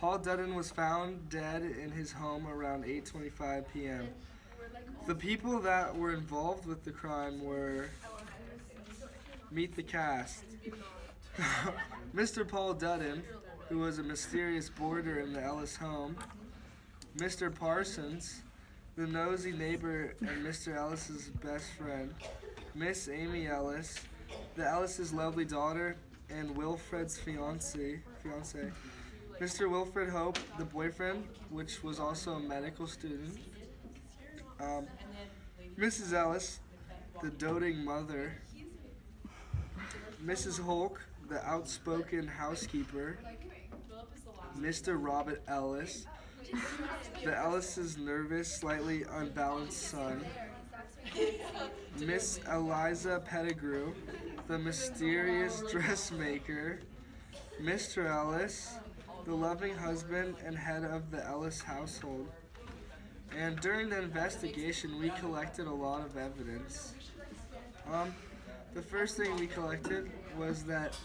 Paul Dutton was found dead in his home around 8:25 p.m. The people that were involved with the crime were meet the cast. Mr. Paul Dutton, who was a mysterious boarder in the Ellis home, Mr. Parsons, the nosy neighbor and Mr. Ellis's best friend, Miss Amy Ellis, the Ellis's lovely daughter, and Wilfred's fiance, Mr. Wilfred Hope, the boyfriend, which was also a medical student, Mrs. Ellis, the doting mother, Mrs. Holk, the outspoken housekeeper, Mr. Robert Ellis, the Ellis's nervous, slightly unbalanced son, Miss Eliza Pettigrew, the mysterious dressmaker, Mr. Ellis, the loving husband and head of the Ellis household. And during the investigation, we collected a lot of evidence. The first thing we collected was that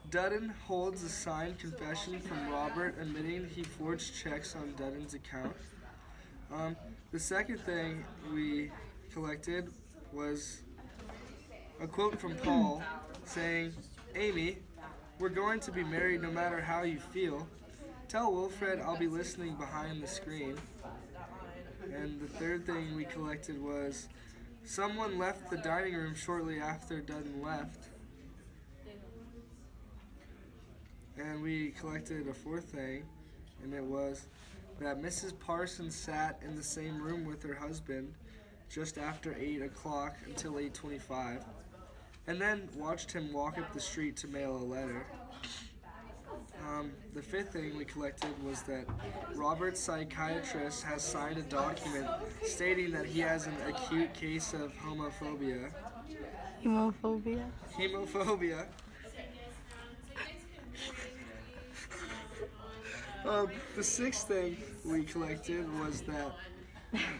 Dutton holds a signed confession from Robert admitting he forged checks on Dutton's account. The second thing we collected was a quote from Paul saying, "Amy, we're going to be married no matter how you feel. Tell Wilfred I'll be listening behind the screen." And the third thing we collected was, someone left the dining room shortly after Dutton left. And we collected a fourth thing, and it was that Mrs. Parsons sat in the same room with her husband just after 8 o'clock until 8:25, and then watched him walk up the street to mail a letter. The fifth thing we collected was that Robert's psychiatrist has signed a document stating that he has an acute case of homophobia. Hemophobia. The sixth thing we collected was that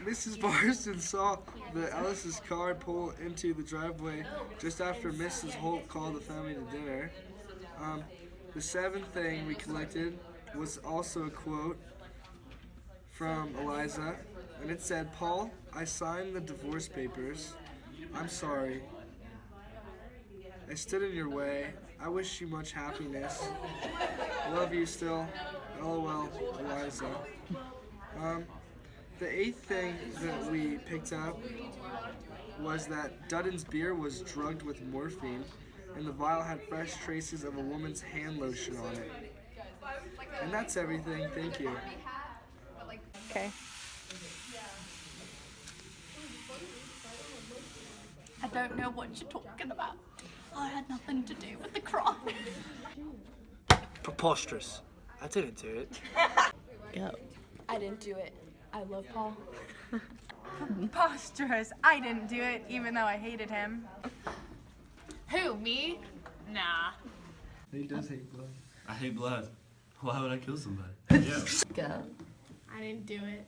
Mrs. Parsons saw the Ellis's car pull into the driveway just after Mrs. Holt called the family to dinner. The seventh thing we collected was also a quote from Eliza, and it said, "Paul, I signed the divorce papers. I'm sorry. I stood in your way. I wish you much happiness. Love you still. LOL, Eliza." The eighth thing that we picked up was that Dutton's beer was drugged with morphine, and the vial had fresh traces of a woman's hand lotion on it. And that's everything. Thank you. Okay. I don't know what you're talking about. I had nothing to do with the crime. Preposterous. I didn't do it. Go. I didn't do it. I love Paul. Preposterous. I didn't do it, even though I hated him. Who, me? Nah. He does hate blood. I hate blood. Why would I kill somebody? Go. I didn't do it.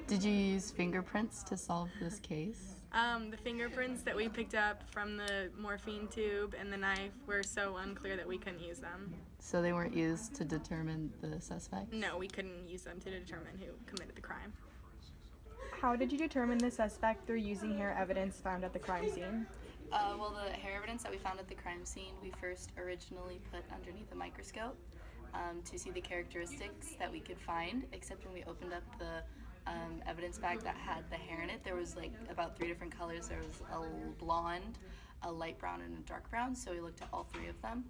Did you use fingerprints to solve this case? The fingerprints that we picked up from the morphine tube and the knife were so unclear that we couldn't use them. So they weren't used to determine the suspect? No, we couldn't use them to determine who committed the crime. How did you determine the suspect through using hair evidence found at the crime scene? Well, the hair evidence that we found at the crime scene, we first originally put underneath a microscope to see the characteristics that we could find, except when we opened up the evidence bag that had the hair in it, there was like about 3 different colors. There was a blonde, a light brown, and a dark brown, so we looked at all 3 of them.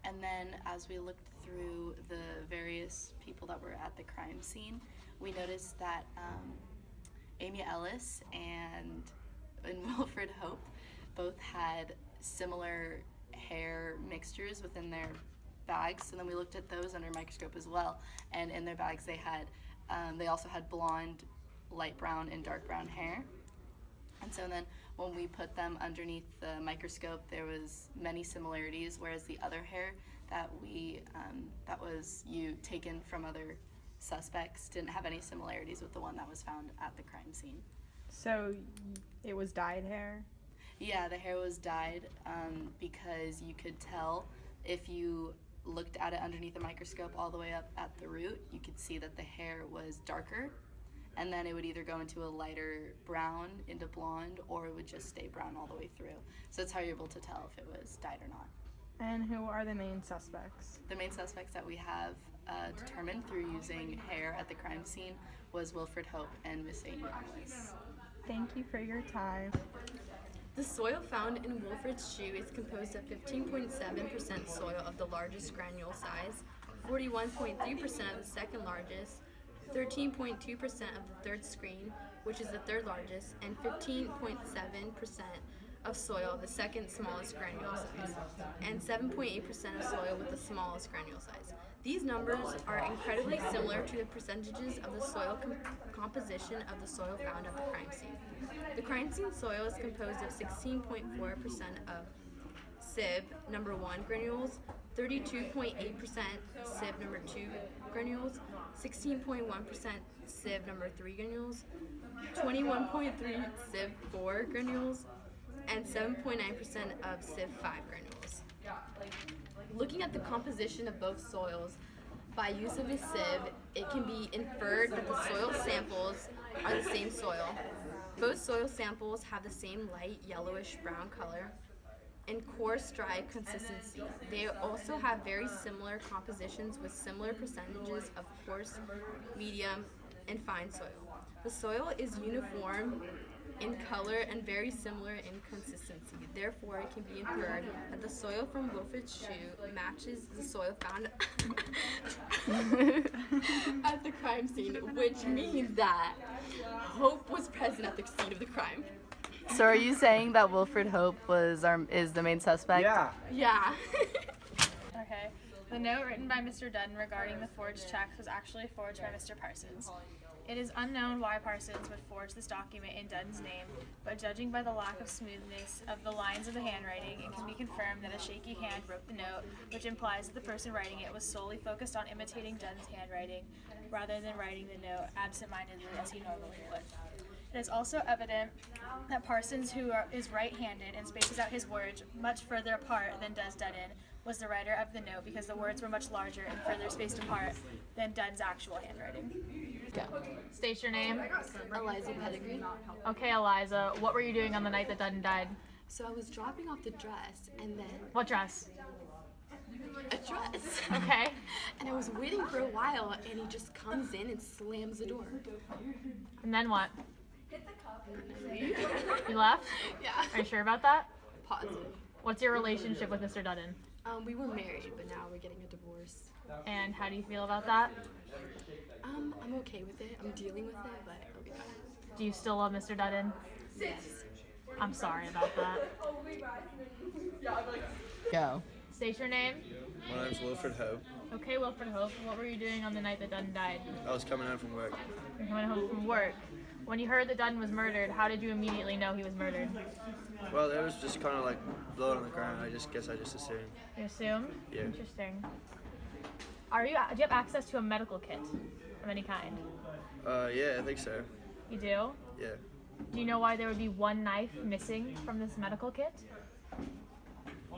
And then as we looked through the various people that were at the crime scene, we noticed that Amy Ellis and Wilfred Hope both had similar hair mixtures within their bags. So then we looked at those under a microscope as well, and in their bags they also had blonde, light brown, and dark brown hair. And so then when we put them underneath the microscope, there was many similarities, whereas the other hair that was taken from other suspects didn't have any similarities with the one that was found at the crime scene. So it was dyed hair? Yeah, the hair was dyed because you could tell if you looked at it underneath the microscope all the way up at the root, you could see that the hair was darker, and then it would either go into a lighter brown, into blonde, or it would just stay brown all the way through. So that's how you're able to tell if it was dyed or not. And who are the main suspects? The main suspects that we have determined through using hair at the crime scene was Wilfred Hope and Miss Amy Ellis. Thank you for your time. The soil found in Wilfred's shoe is composed of 15.7% soil of the largest granule size, 41.3% of the second largest, 13.2% of the third screen, which is the third largest, and 15.7% of soil of the second smallest granule size, and 7.8% of soil with the smallest granule size. These numbers are incredibly similar to the percentages of the soil composition of the soil found at the crime scene. The crime scene soil is composed of 16.4% of sieve number 1 granules, 32.8% sieve number 2 granules, 16.1% sieve number 3 granules, 21.3 sieve 4 granules, and 7.9% of sieve 5 granules. Looking at the composition of both soils, by use of a sieve, it can be inferred that the soil samples are the same soil. Both soil samples have the same light yellowish brown color and coarse dry consistency. They also have very similar compositions with similar percentages of coarse, medium, and fine soil. The soil is uniform in color and very similar in consistency. Therefore, it can be inferred that the soil from Wilfred's shoe matches the soil found at the crime scene, which means that Hope was present at the scene of the crime. So are you saying that Wilfred Hope is the main suspect? Yeah. Okay. The note written by Mr. Dutton regarding the forged check was actually forged by Mr. Parsons. It is unknown why Parsons would forge this document in Dutton's name, but judging by the lack of smoothness of the lines of the handwriting, it can be confirmed that a shaky hand wrote the note, which implies that the person writing it was solely focused on imitating Dutton's handwriting rather than writing the note absent-mindedly as he normally would. It is also evident that Parsons, who is right-handed and spaces out his words much further apart than does Dutton, was the writer of the note because the words were much larger and further spaced apart than Dutton's actual handwriting. Go. State your name. Eliza Pettigrew. Okay, Eliza, what were you doing on the night that Dutton died? So I was dropping off the dress, and then What dress? a dress. Okay. And I was waiting for a while, and he just comes in and slams the door. And then what? You left? Yeah. Are you sure about that? Positive. What's your relationship with Mr. Dutton? We were married, but now we're getting a divorce. And how do you feel about that? I'm okay with it. I'm dealing with it, but it'll be fine. Do you still love Mr. Dutton? Yes. I'm sorry about that. Go. State your name. My name's Wilfred Hope. Okay, Wilfred Hope, what were you doing on the night that Dutton died? I was coming home from work. You're coming home from work. When you heard that Dutton was murdered, how did you immediately know he was murdered? Well, it was just kind of like blood on the ground. I just assumed. You assume? Yeah. Interesting. Do you have access to a medical kit of any kind? Yeah, I think so. You do? Yeah. Do you know why there would be one knife missing from this medical kit?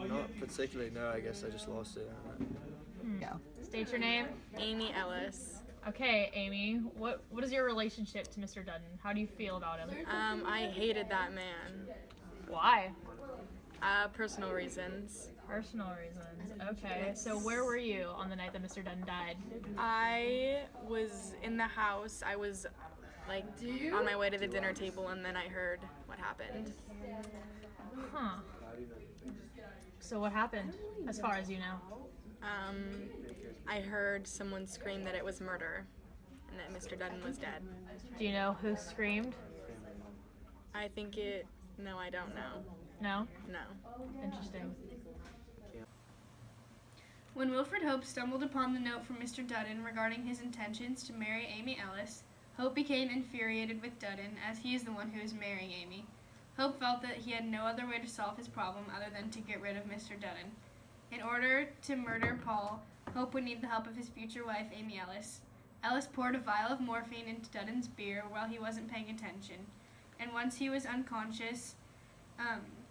Not particularly, no. I guess I just lost it. I don't know. Go. State your name. Amy Ellis. Okay, Amy, what is your relationship to Mr. Dutton? How do you feel about him? I hated that man. Why? Personal reasons. Personal reasons. Okay, so where were you on the night that Mr. Dutton died? I was in the house. I was like on my way to the dinner table, and then I heard what happened. Huh. So what happened, as far as you know? I heard someone scream that it was murder, and that Mr. Dutton was dead. Do you know who screamed? No, I don't know. No? No. Interesting. When Wilfred Hope stumbled upon the note from Mr. Dutton regarding his intentions to marry Amy Ellis, Hope became infuriated with Dutton as he is the one who is marrying Amy. Hope felt that he had no other way to solve his problem other than to get rid of Mr. Dutton. In order to murder Paul, Hope would need the help of his future wife, Amy Ellis. Ellis poured a vial of morphine into Dutton's beer while he wasn't paying attention, and once he was unconscious,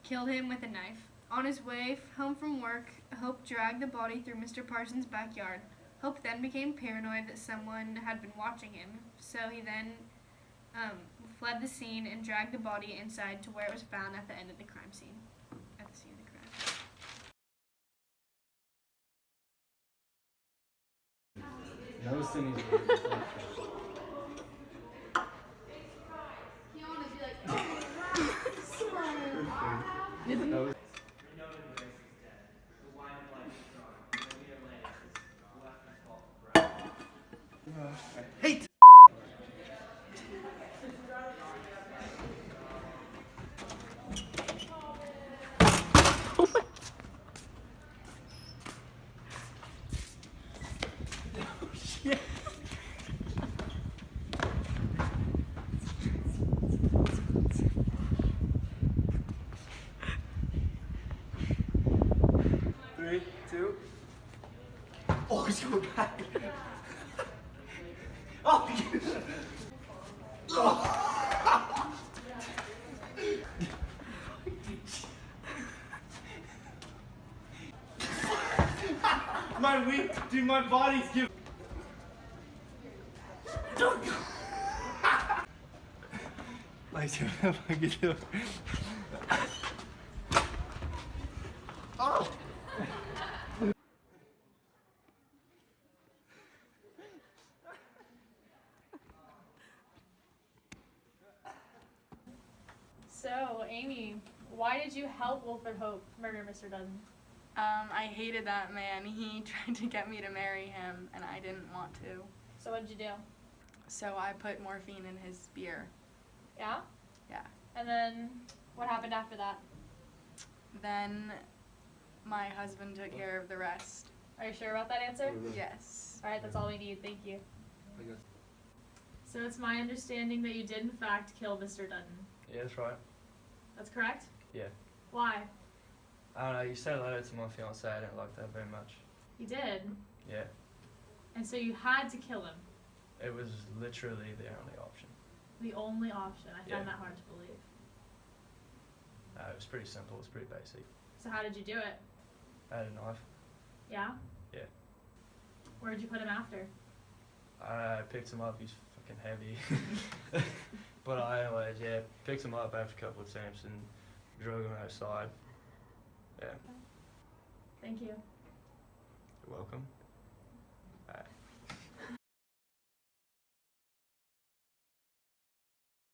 killed him with a knife. On his way home from work, Hope dragged the body through Mr. Parsons' backyard. Hope then became paranoid that someone had been watching him, so he then fled the scene and dragged the body inside to where it was found at the end of the crime scene. At the scene of the crime. Those things Hate. Three, two. Oh, he's going back. Oh, my weak, dude, my body's giving. Like, if I could do it. Oh! So, Amy, why did you help Wilfred Hope murder Mr. Dutton? I hated that man. He tried to get me to marry him, and I didn't want to. So what did you do? So I put morphine in his beer. Yeah? Yeah. And then what happened after that? Then my husband took care of the rest. Are you sure about that answer? Yes. Alright, that's all we need. Thank you. So it's my understanding that you did in fact kill Mr. Dutton. Yeah, that's right. That's correct? Yeah. Why? I don't know, you said hello to my fiance, I didn't like that very much. You did? Yeah. And so you had to kill him. It was literally the only option. The only option. I find Yeah. that hard to believe. It was pretty simple, it was pretty basic. So how did you do it? I had a knife. Yeah? Yeah. Where did you put him after? I picked him up, he's fucking heavy. But I anyways, yeah, picked him up after a couple attempts and drug him outside. Yeah. Thank you. You're welcome.